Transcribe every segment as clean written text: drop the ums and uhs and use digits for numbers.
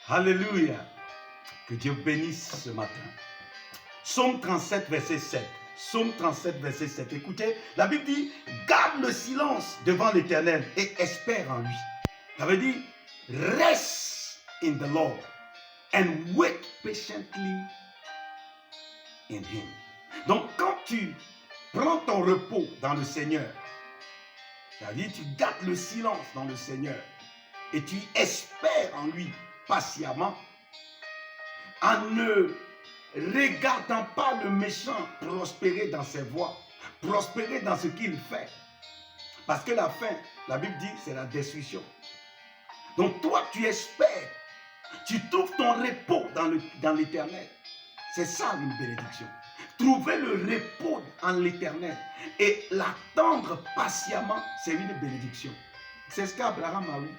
Alléluia. Que Dieu bénisse ce matin. Psaume 37, verset 7. Psaume 37, verset 7. Écoutez, la Bible dit, garde le silence devant l'Éternel et espère en lui. Ça veut dire, reste in the Lord and wait patiently in him. Donc, quand tu prends ton repos dans le Seigneur, ça veut dire, tu gardes le silence dans le Seigneur et tu espères en lui patiemment, en ne regardant pas le méchant prospérer dans ses voies, prospérer dans ce qu'il fait. Parce que la fin, la Bible dit, c'est la destruction. Donc toi, tu espères, tu trouves ton repos dans l'Éternel. C'est ça une bénédiction. Trouver le repos en l'Éternel et l'attendre patiemment, c'est une bénédiction. C'est ce qu'Abraham a eu.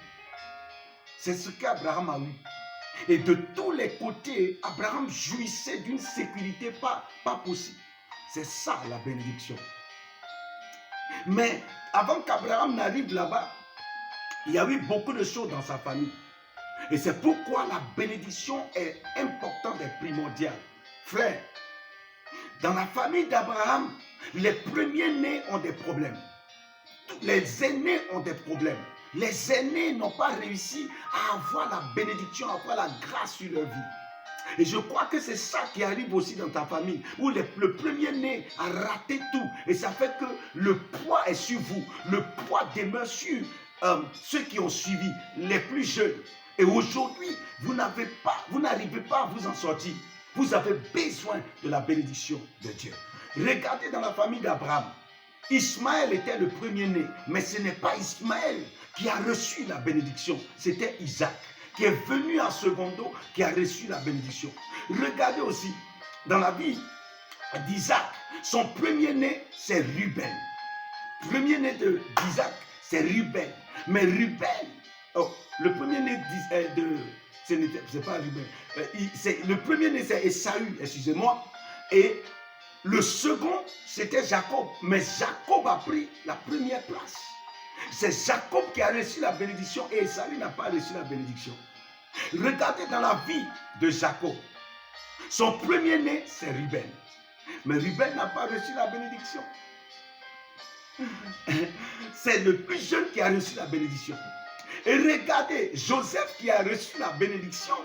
C'est ce qu'Abraham a eu. Et de tous les côtés, Abraham jouissait d'une sécurité pas possible. C'est ça la bénédiction. Mais avant qu'Abraham n'arrive là-bas, il y a eu beaucoup de choses dans sa famille. Et c'est pourquoi la bénédiction est importante et primordiale. Frère, dans la famille d'Abraham, les premiers-nés ont des problèmes. Les aînés ont des problèmes. Les aînés n'ont pas réussi à avoir la bénédiction, à avoir la grâce sur leur vie. Et je crois que c'est ça qui arrive aussi dans ta famille, où le premier-né a raté tout. Et ça fait que le poids est sur vous. Le poids demeure sur ceux qui ont suivi, les plus jeunes. Et aujourd'hui, vous n'arrivez pas à vous en sortir. Vous avez besoin de la bénédiction de Dieu. Regardez dans la famille d'Abraham. Ismaël était le premier-né, mais ce n'est pas Ismaël qui a reçu la bénédiction, c'était Isaac, qui est venu en secondo, qui a reçu la bénédiction. Regardez aussi, dans la vie d'Isaac, son premier-né, c'est Ruben. Premier-né d'Isaac, c'est Ruben. Mais Ruben, le premier-né c'est pas Ruben, le premier-né, c'est Esaü, excusez-moi, et le second, c'était Jacob. Mais Jacob a pris la première place. C'est Jacob qui a reçu la bénédiction et Esaü n'a pas reçu la bénédiction. Regardez dans la vie de Jacob. Son premier-né, c'est Ruben. Mais Ruben n'a pas reçu la bénédiction. C'est le plus jeune qui a reçu la bénédiction. Et regardez, Joseph qui a reçu la bénédiction.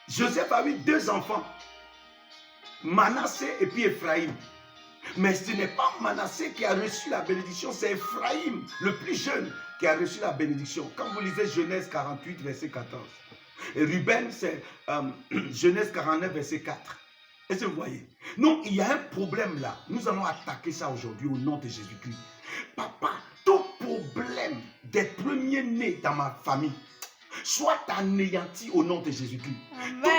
Joseph a eu 2 enfants. Manassé et puis Ephraïm. Mais ce n'est pas Manassé qui a reçu la bénédiction, c'est Ephraïm, le plus jeune, qui a reçu la bénédiction. Quand vous lisez Genèse 48, verset 14. Et Ruben, c'est Genèse 49, verset 4. Est-ce que vous voyez? Donc, il y a un problème là. Nous allons attaquer ça aujourd'hui au nom de Jésus-Christ. Papa, tout problème des premiers-nés dans ma famille, soit anéanti au nom de Jésus-Christ.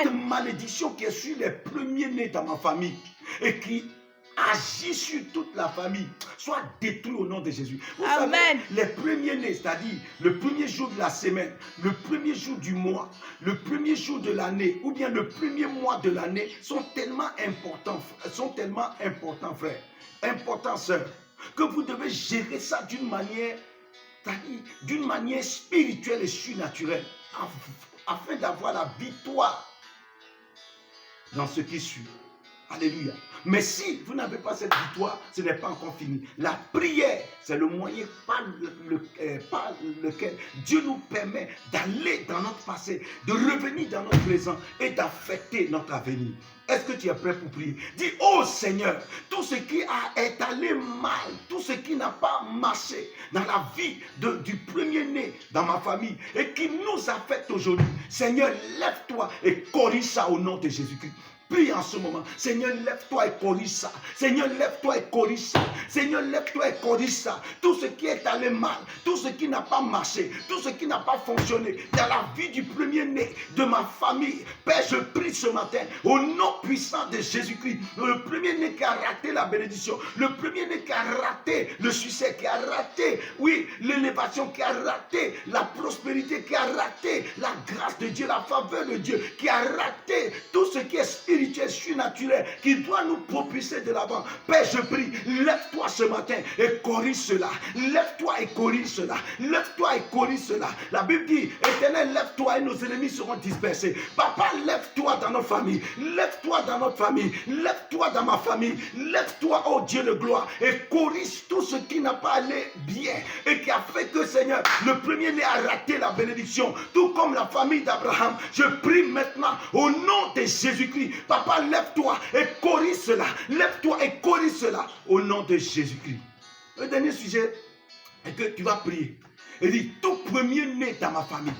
Toute malédiction qui est sur les premiers-nés dans ma famille et qui agit sur toute la famille, soit détruit au nom de Jésus. Vous savez, les premiers-nés, c'est-à-dire le premier jour de la semaine, le premier jour du mois, le premier jour de l'année, ou bien le premier mois de l'année, sont tellement importants, frères, importants, sœurs, que vous devez gérer ça d'une manière spirituelle et surnaturelle, afin d'avoir la victoire dans ce qui suit. Alléluia. Mais si vous n'avez pas cette victoire, ce n'est pas encore fini. La prière, c'est le moyen par lequel Dieu nous permet d'aller dans notre passé, de revenir dans notre présent et d'affecter notre avenir. Est-ce que tu es prêt pour prier? Dis, oh Seigneur, tout ce qui est allé mal, tout ce qui n'a pas marché dans la vie du premier-né dans ma famille et qui nous affecte aujourd'hui, Seigneur, lève-toi et corrige ça au nom de Jésus-Christ. Prie en ce moment. Seigneur, lève-toi et corrige ça. Seigneur, lève-toi et corrige ça. Seigneur, lève-toi et corrige ça. Tout ce qui est allé mal, tout ce qui n'a pas marché, tout ce qui n'a pas fonctionné dans la vie du premier-né de ma famille. Père, je prie ce matin au nom puissant de Jésus-Christ. Le premier-né qui a raté la bénédiction, le premier-né qui a raté le succès, qui a raté, oui, l'élévation, qui a raté la prospérité, qui a raté la grâce de Dieu, la faveur de Dieu, qui a raté tout ce qui est spirituel spirituel, surnaturel qui doit nous propulser de l'avant. Père, je prie, lève-toi ce matin et corrige cela. Lève-toi et corrige cela. Lève-toi et corrige cela. La Bible dit, Éternel, lève-toi et nos ennemis seront dispersés. Papa, lève-toi dans nos familles. Lève-toi dans notre famille. Lève-toi dans ma famille. Lève-toi, oh Dieu de gloire, et corrige tout ce qui n'a pas allé bien et qui a fait que, Seigneur, le premier-né a raté la bénédiction. Tout comme la famille d'Abraham. Je prie maintenant au nom de Jésus-Christ. Papa, lève-toi et corrige cela. Lève-toi et corrige cela au nom de Jésus-Christ. Le dernier sujet est que tu vas prier. Et dit, tout premier-né dans ma famille,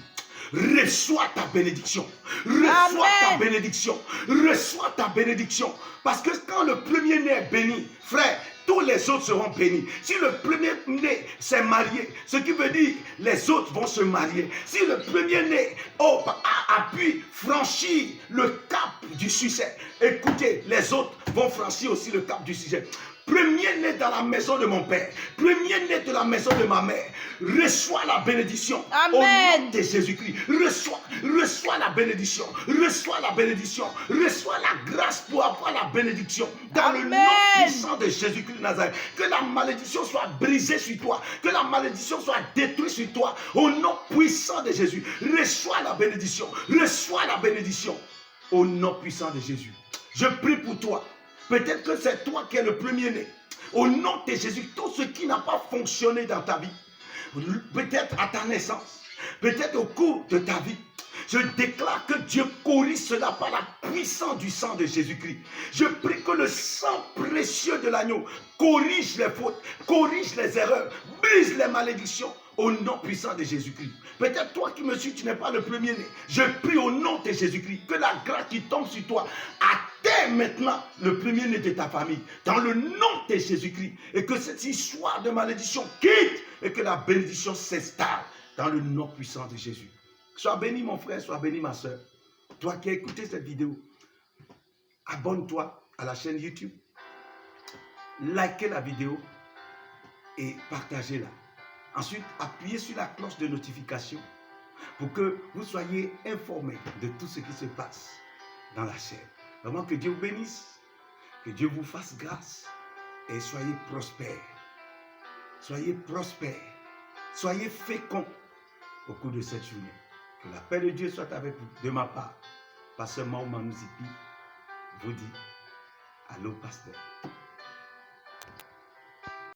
reçois ta bénédiction. Reçois ta bénédiction. Reçois ta bénédiction. Parce que quand le premier-né est béni, frère, tous les autres seront bénis. Si le premier-né s'est marié, ce qui veut dire les autres vont se marier. Si le premier-né a pu franchir le cap du succès, écoutez, les autres vont franchir aussi le cap du succès. Premier-né dans la maison de mon père, premier-né de la maison de ma mère, reçois la bénédiction. Amen. Au nom de Jésus-Christ, reçois la bénédiction, reçois la bénédiction, reçois la grâce pour avoir la bénédiction. Dans Amen. Le nom puissant de Jésus-Christ de Nazareth, que la malédiction soit brisée sur toi, que la malédiction soit détruite sur toi. Au nom puissant de Jésus, reçois la bénédiction, reçois la bénédiction. Au nom puissant de Jésus, je prie pour toi. Peut-être que c'est toi qui es le premier-né. Au nom de Jésus, tout ce qui n'a pas fonctionné dans ta vie, peut-être à ta naissance, peut-être au cours de ta vie, je déclare que Dieu corrige cela par la puissance du sang de Jésus-Christ. Je prie que le sang précieux de l'agneau corrige les fautes, corrige les erreurs, brise les malédictions. Au nom puissant de Jésus-Christ. Peut-être toi qui me suis, tu n'es pas le premier-né. Je prie au nom de Jésus-Christ que la grâce qui tombe sur toi atteint maintenant le premier-né de ta famille. Dans le nom de Jésus-Christ. Et que cette histoire de malédiction quitte et que la bénédiction s'installe dans le nom puissant de Jésus. Sois béni mon frère, sois béni ma soeur. Toi qui as écouté cette vidéo, abonne-toi à la chaîne YouTube. Likez la vidéo et partagez-la. Ensuite, appuyez sur la cloche de notification pour que vous soyez informés de tout ce qui se passe dans la chaîne. Vraiment que Dieu vous bénisse, que Dieu vous fasse grâce et soyez prospères. Soyez prospères, soyez féconds au cours de cette journée. Que la paix de Dieu soit avec vous. De ma part, Pasteur Maouma Mouzipi vous dit, allô pasteur.